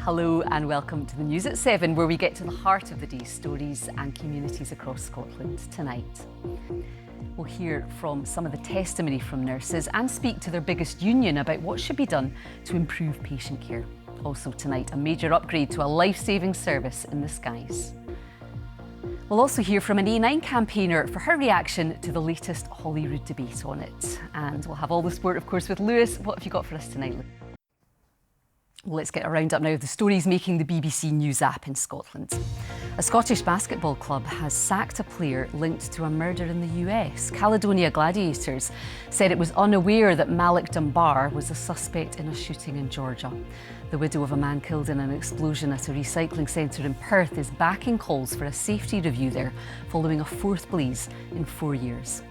Hello and welcome to the News at 7, where we get to the heart of the day's stories and communities across Scotland tonight. We'll hear from some of the testimony from nurses and speak to their biggest union about what should be done to improve patient care. Also tonight, a major upgrade to a life-saving service in the skies. We'll also hear from an A9 campaigner for her reaction to the latest Holyrood debate on it. And we'll have all the sport, of course, with Lewis. What have you got for us tonight, Lewis? Let's get a roundup now of the stories making the BBC News app in Scotland. A Scottish basketball club has sacked a player linked to a murder in the US. Caledonia Gladiators said it was unaware that Malik Dunbar was a suspect in a shooting in Georgia. The widow of a man killed in an explosion at a recycling centre in Perth is backing calls for a safety review there following a fourth blaze in 4 years.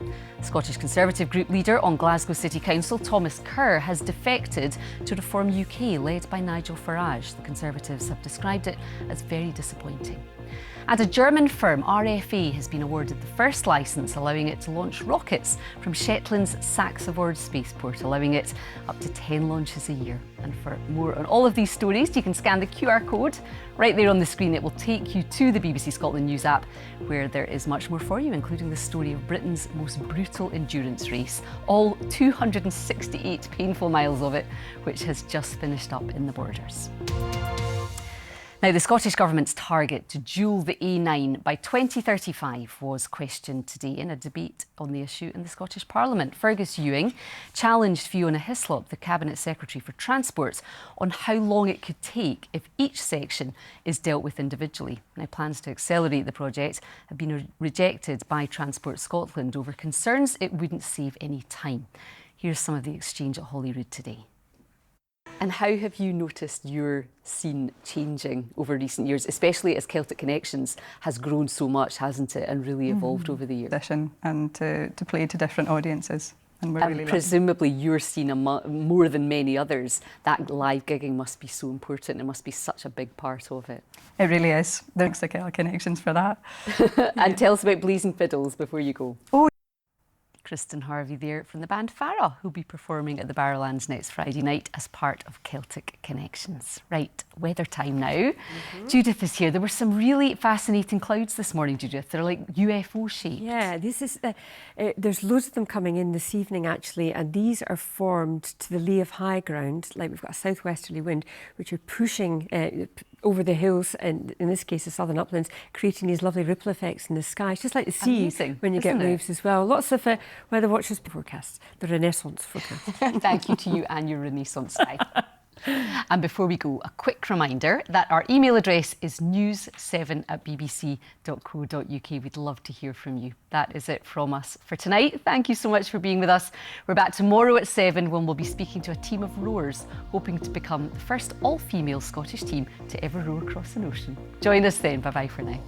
Scottish Conservative group leader on Glasgow City Council, Thomas Kerr, has defected to Reform UK, led by Nigel Farage. The Conservatives have described it as very disappointing. And a German firm, RFA, has been awarded the first licence allowing it to launch rockets from Shetland's Saxavord spaceport, allowing it up to 10 launches a year. And for more on all of these stories, you can scan the QR code right there on the screen. It will take you to the BBC Scotland News app, where there is much more for you, including the story of Britain's most brutal endurance race, all 268 painful miles of it, which has just finished up in the Borders. Now, the Scottish Government's target to dual the A9 by 2035 was questioned today in a debate on the issue in the Scottish Parliament. Fergus Ewing challenged Fiona Hislop, the Cabinet Secretary for Transport, on how long it could take if each section is dealt with individually. Now, plans to accelerate the project have been rejected by Transport Scotland over concerns it wouldn't save any time. Here's some of the exchange at Holyrood today. And how have you noticed your scene changing over recent years, especially as Celtic Connections has grown so much, hasn't it, and really evolved over the years? And to play to different audiences. And we're really presumably you're seen more than many others. That live gigging must be so important. It must be such a big part of it. It really is. Thanks to Celtic Connections for that. And tell us about Blazing Fiddles before you go. Oh. Kristen Harvey there from the band Farah, who'll be performing at the Barrowlands next Friday night as part of Celtic Connections. Right, weather time now. Judith is here. There were some really fascinating clouds this morning, Judith. They're like UFO shaped. Yeah, this is there's loads of them coming in this evening actually, and these are formed to the lee of high ground. Like we've got a southwesterly wind, which are pushing over the hills, and in this case the southern uplands, creating these lovely ripple effects in the sky. It's just like the sea. Amazing, when you get waves as well. Lots of weather watchers forecasts, the Renaissance forecast. Thank you to you and your Renaissance sky. And before we go, a quick reminder that our email address is news7@bbc.co.uk. We'd love to hear from you. That is it from us for tonight. Thank you so much for being with us. We're back tomorrow at 7 when we'll be speaking to a team of rowers hoping to become the first all-female Scottish team to ever row across an ocean. Join us then. Bye-bye for now.